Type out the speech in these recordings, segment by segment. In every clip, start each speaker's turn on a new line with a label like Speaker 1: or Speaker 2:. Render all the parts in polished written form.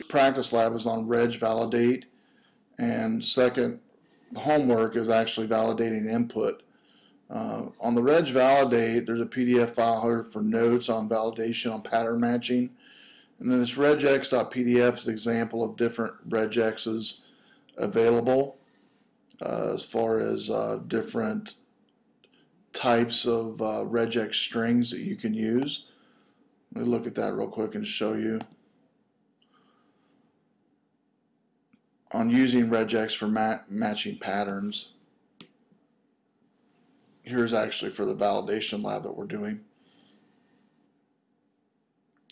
Speaker 1: first practice lab is on Reg validate, and second, the homework is actually validating input. On the Reg validate, there's a PDF file here for notes on validation on pattern matching. And then this regex.pdf is an example of different regexes available as far as different types of regex strings that you can use. Let me look at that real quick and show you. On using regex for matching patterns. Here's actually for the validation lab that we're doing.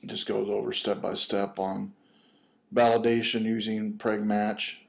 Speaker 1: It just goes over step by step on validation using preg match.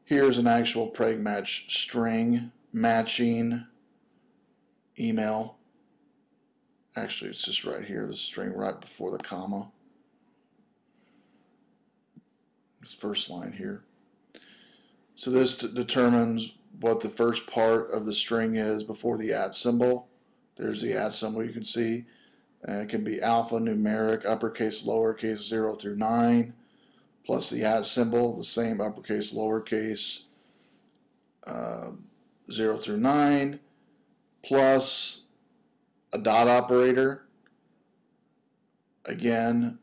Speaker 1: Here's an actual preg match string matching email. Actually, it's just right here, the string right before the comma. This first line here. So this determines what the first part of the string is before the @ symbol. There's the @ symbol you can see, and it can be alphanumeric, uppercase, lowercase, 0 through 9, plus the @ symbol, the same uppercase, lowercase, 0 through 9, plus a dot operator, again,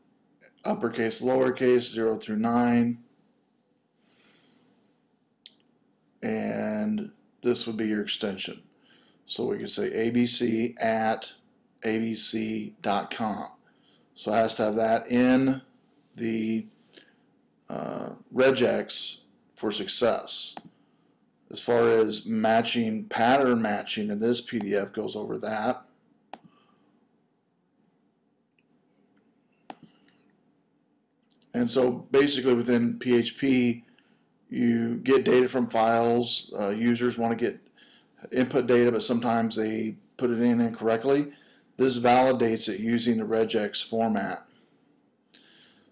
Speaker 1: uppercase, lowercase, 0 through 9, and this would be your extension. So we could say abc@abc.com. So it has to have that in the regex for success. As far as matching, pattern matching, and this PDF goes over that. And so basically within PHP, you get data from files. Users want to get input data, but sometimes they put it in incorrectly. This validates it using the regex format.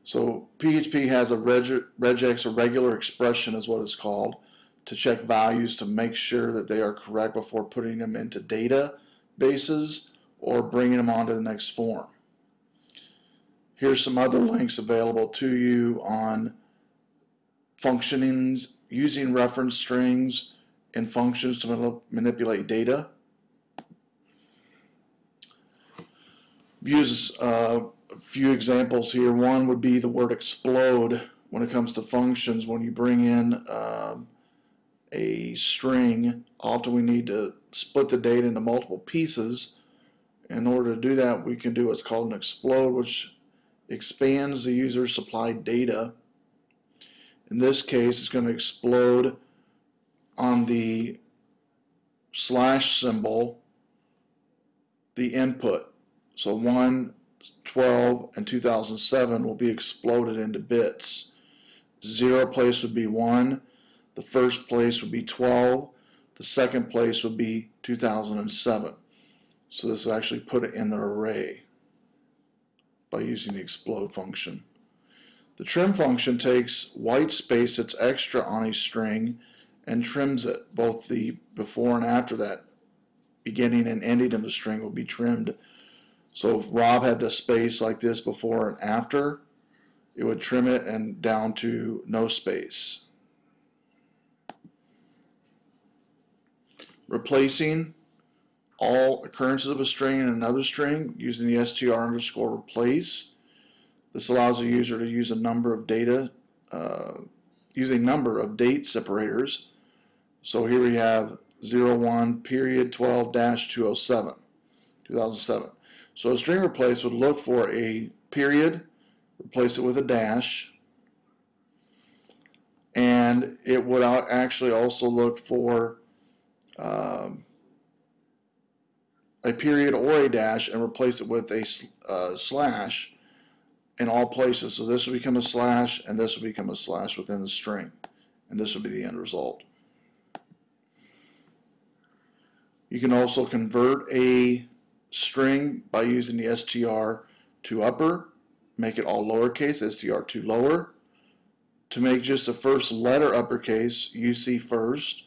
Speaker 1: So PHP has a regex, a regular expression is what it's called, to check values to make sure that they are correct before putting them into databases or bringing them onto the next form. Here's some other links available to you on functionings, using reference strings and functions to manipulate data. Use a few examples here. One would be the word explode when it comes to functions. When you bring in a string, often we need to split the data into multiple pieces. In order to do that, we can do what's called an explode, which expands the user's supplied data. In this case, it's going to explode on the slash symbol, the input. So 1, 12, and 2007 will be exploded into bits. 0 place would be 1, the first place would be 12, the second place would be 2007. So this will actually put it in the array by using the explode function. The trim function takes white space that's extra on a string and trims it. Both the before and after that, beginning and ending of the string will be trimmed. So if Rob had the space like this before and after, it would trim it and down to no space. Replacing all occurrences of a string in another string using the str_replace. This allows the user to use a number of data, use a number of date separators. So here we have 01 period 12-207, 2007. So a string replace would look for a period, replace it with a dash, and it would actually also look for a period or a dash and replace it with a slash in all places. So this will become a slash and this will become a slash within the string, and this will be the end result. You can also convert a string by using the str to upper, make it all lowercase, str to lower. To make just the first letter uppercase, UC first.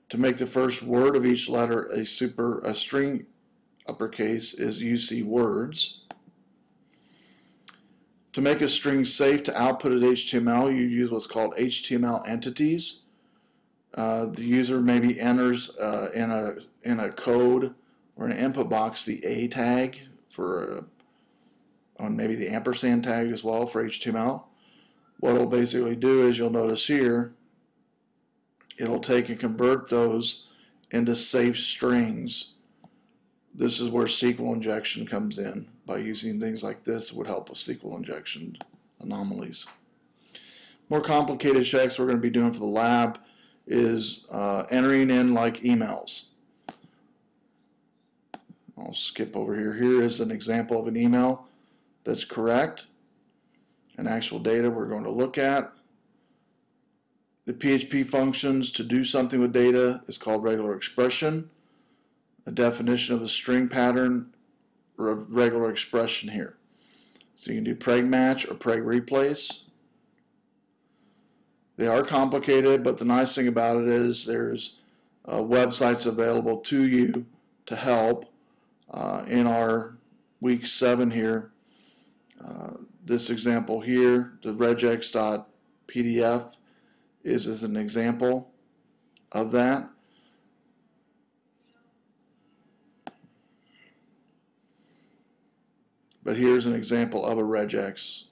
Speaker 1: To make the first word of each letter a string uppercase is UC words. To make a string safe to output as HTML, you use what's called HTML entities. The user maybe enters in a code or an input box the A tag for on maybe the ampersand tag as well for HTML. What it'll basically do is, you'll notice here, it'll take and convert those into safe strings. This is where SQL injection comes in. By using things like this, it would help with SQL injection anomalies. More complicated checks we're going to be doing for the lab is entering in like emails. I'll skip over here. Here is an example of an email that's correct. And actual data we're going to look at. The PHP functions to do something with data is called regular expression. A definition of the string pattern or a regular expression here. So you can do preg match or preg replace. They are complicated, but the nice thing about it is there's websites available to you to help. In our week 7 here, this example here, the regex.pdf is as an example of that. But here's an example of a regex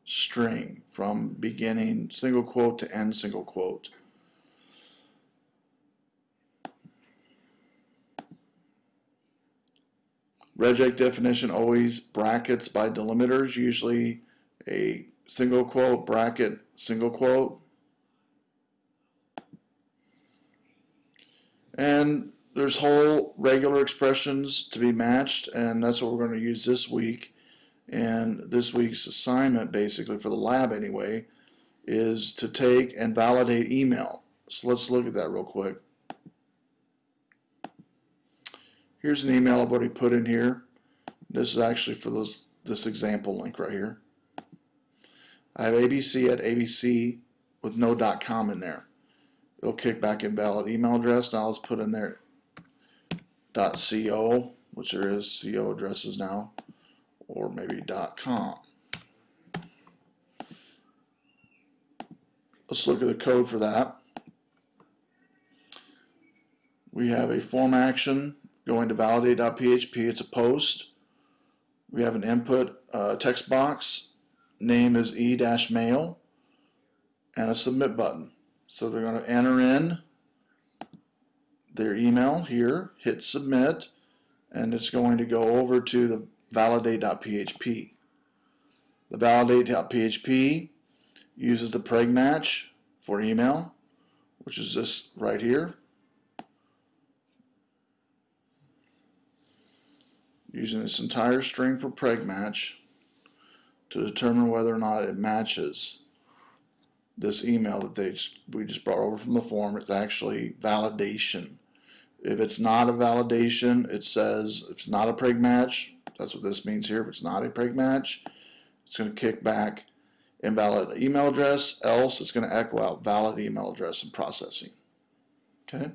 Speaker 1: string from beginning single quote to end single quote. Regex definition always brackets by delimiters, usually a single quote, bracket, single quote. And there's whole regular expressions to be matched, and that's what we're going to use this week. And this week's assignment, basically for the lab anyway, is to take and validate email. So let's look at that real quick. Here's an email I've already put in here. This is actually for this example link right here. I have ABC at ABC with no .com in there. It'll kick back invalid email address. Now let's put in there .co, which there is CO addresses now, or maybe .com. Let's look at the code for that. We have a form action going to validate.php. It's a post. We have an input text box. Name is e-mail, and a submit button. So they're going to enter in their email here, hit submit, and it's going to go over to the validate.php. The validate.php uses the preg match for email, which is this right here. Using this entire string for preg match to determine whether or not it matches this email that we just brought over from the form. It's actually validation. If it's not a validation, it says if it's not a preg match, that's what this means here. If it's not a preg match, it's going to kick back invalid email address, else it's going to echo out valid email address and processing. Okay.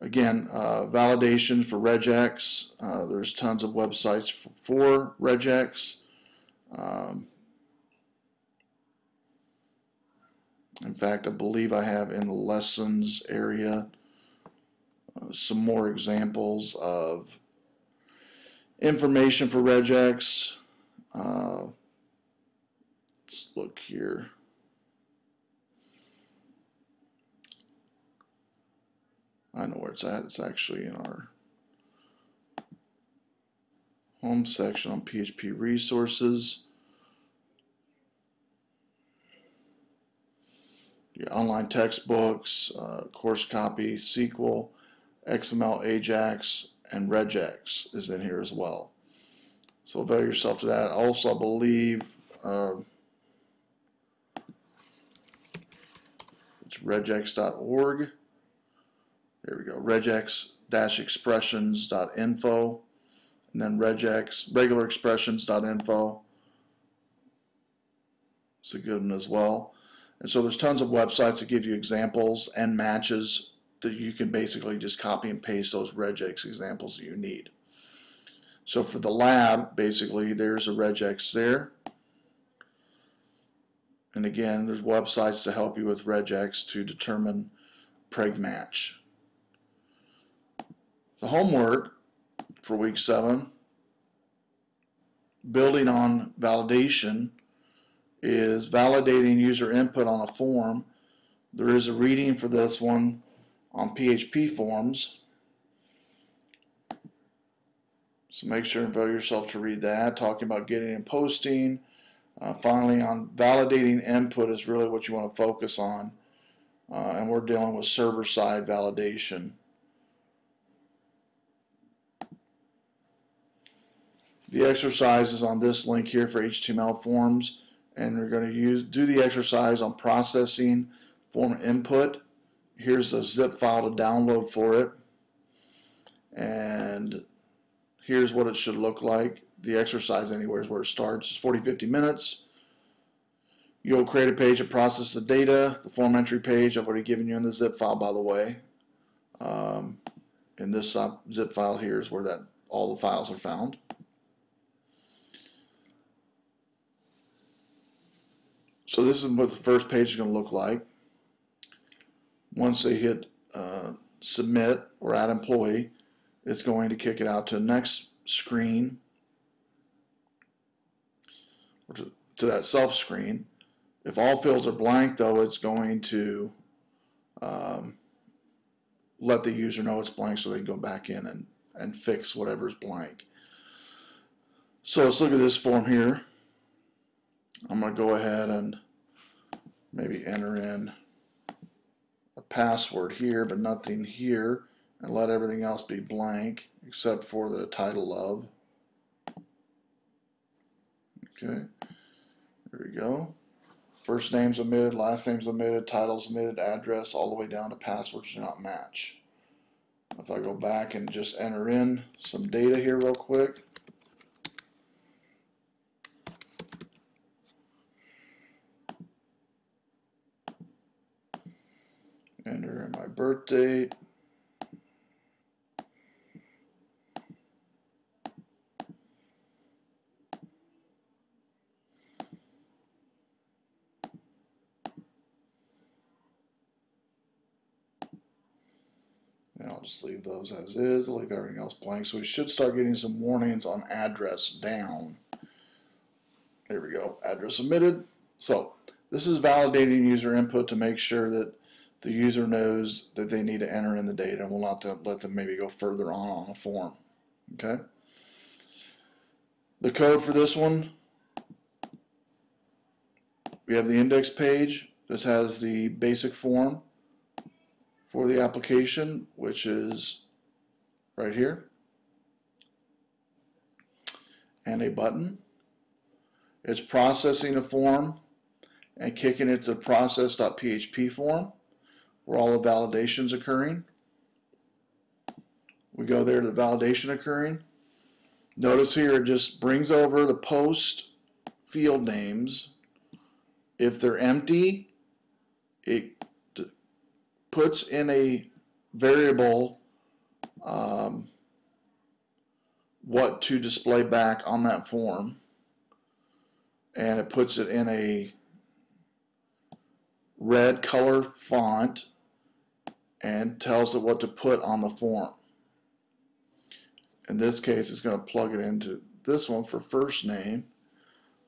Speaker 1: Again, validation for regex. There's tons of websites for regex. In fact, I believe I have in the lessons area some more examples of information for regex. Let's look here. I know where it's at. It's actually in our home section on PHP resources. Your online textbooks, course copy, SQL, XML, Ajax, and regex is in here as well. So avail yourself to that. Also, I believe it's regex.org. There we go, regex-expressions.info, and then regular-expressions.info. It's a good one as well. And so there's tons of websites that give you examples and matches that you can basically just copy and paste those regex examples that you need. So for the lab, basically, there's a regex there. And again, there's websites to help you with Regex to determine preg match. The homework for week 7, building on validation, is validating user input on a form. There is a reading for this one on PHP forms, so make sure and involve yourself to read that, talking about getting and posting. Finally, on validating input is really what you want to focus on, and we're dealing with server-side validation. The exercise is on this link here for HTML forms, and we're going to do the exercise on processing form input. Here's a zip file to download for it, and here's what it should look like. The exercise anywhere is where it starts. It's 40-50 minutes. You'll create a page to process the data. The form entry page I've already given you in the zip file, by the way. In this zip file here is where all the files are found. So this is what the first page is going to look like. Once they hit submit or add employee, it's going to kick it out to the next screen, or to that self screen. If all fields are blank, though, it's going to let the user know it's blank so they can go back in and fix whatever is blank. So let's look at this form here. I'm going to go ahead and maybe enter in a password here, but nothing here, and let everything else be blank except for the title of. Okay, there we go. First name's omitted, last name's omitted, title's omitted, address, all the way down to passwords do not match. If I go back and just enter in some data here real quick. Enter in my birth date. And I'll just leave those as is. I'll leave everything else blank. So we should start getting some warnings on address down. There we go. Address omitted. So this is validating user input to make sure that the user knows that they need to enter in the data, and we'll not let them maybe go further on a form. Okay. The code for this one, we have the index page. This has the basic form for the application, which is right here, and a button. It's processing a form and kicking it to process.php form, where all the validation's occurring. We go there to the validation occurring. Notice here it just brings over the post field names. If they're empty, it puts in a variable what to display back on that form, and it puts it in a red color font and tells it what to put on the form. In this case, it's going to plug it into this one for first name.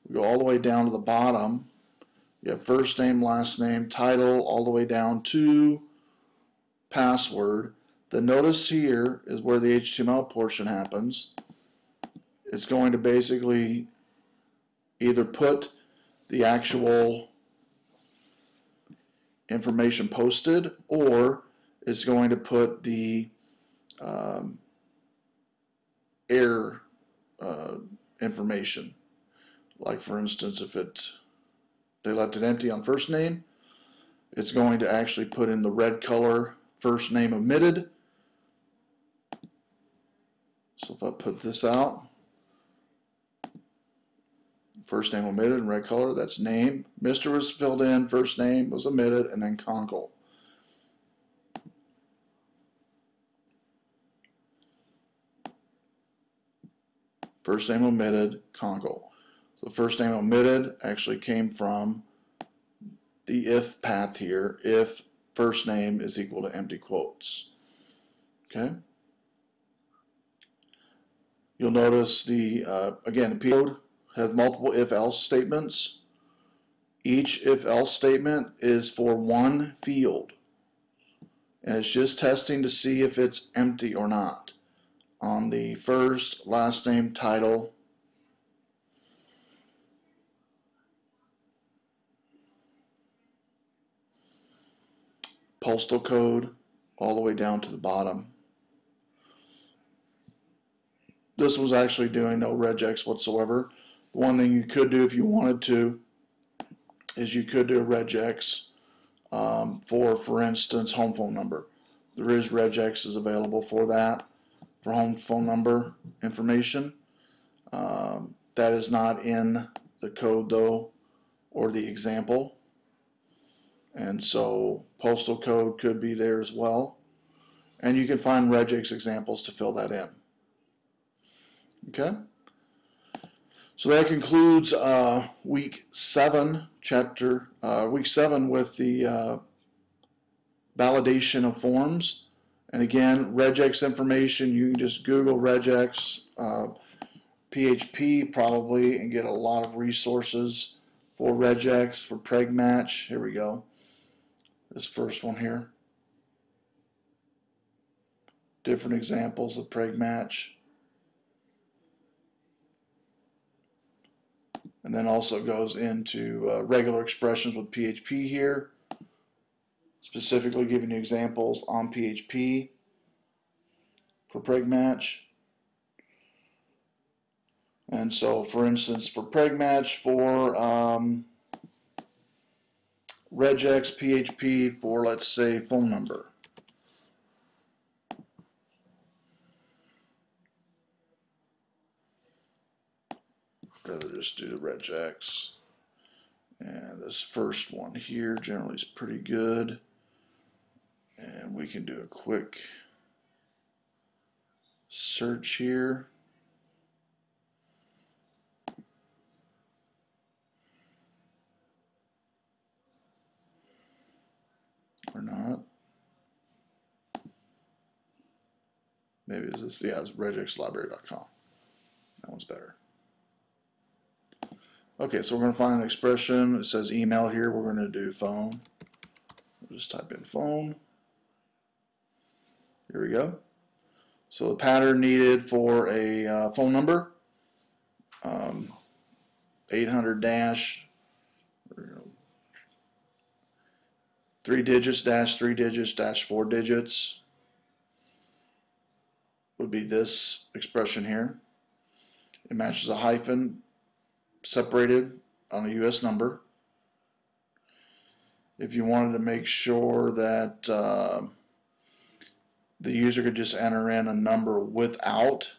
Speaker 1: We go all the way down to the bottom. You have first name, last name, title, all the way down to password. The notice here is where the HTML portion happens. It's going to basically either put the actual information posted, or it's going to put the error information. Like for instance, if they left it empty on first name, it's going to actually put in the red color first name omitted. So if I put this out, first name omitted in red color, that's name. Mr. was filled in, first name was omitted, and then Conkle. First name omitted, Conkle. So first name omitted actually came from the if path here, if first name is equal to empty quotes. Okay. You'll notice the again, the code has multiple if-else statements. Each if-else statement is for one field, and it's just testing to see if it's empty or not. On the first, last name, title, postal code, all the way down to the bottom. This was actually doing no regex whatsoever. One thing you could do if you wanted to is you could do a regex for instance, home phone number. There is regexes available for that, for home phone number information. That is not in the code though, or the example. And so postal code could be there as well. And you can find regex examples to fill that in. Okay? So that concludes week 7, week 7 with the validation of forms. And again, regex information, you can just Google regex, PHP probably, and get a lot of resources for regex, for preg match. Here we go. This first one here. Different examples of preg match. And then also goes into regular expressions with PHP here, specifically giving you examples on PHP for preg match. And so, for instance, for preg match for regex PHP for, let's say, phone number. Rather just do the regex. And this first one here generally is pretty good. And we can do a quick search here. Or not. Maybe it's this, yeah, it's regexlibrary.com. That one's better. Okay, so we're going to find an expression. It says email here. We're going to do phone. We'll just type in phone. Here we go. So the pattern needed for a phone number, 800 dash, 3 digits dash 3 digits dash 4 digits would be this expression here. It matches a hyphen separated on a US number. If you wanted to make sure that the user could just enter in a number without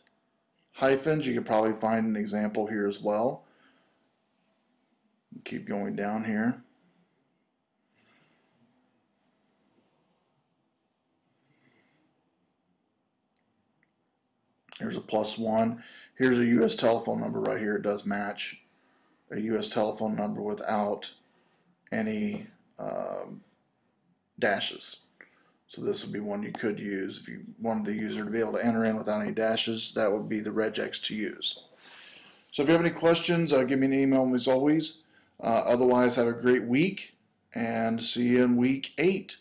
Speaker 1: hyphens, you could probably find an example here as well. Keep going down here. Here's a +1. Here's a US telephone number right here. It does match a US telephone number without any dashes. So this would be one you could use. If you wanted the user to be able to enter in without any dashes, that would be the regex to use. So if you have any questions, give me an email as always. Otherwise, have a great week and see you in week 8.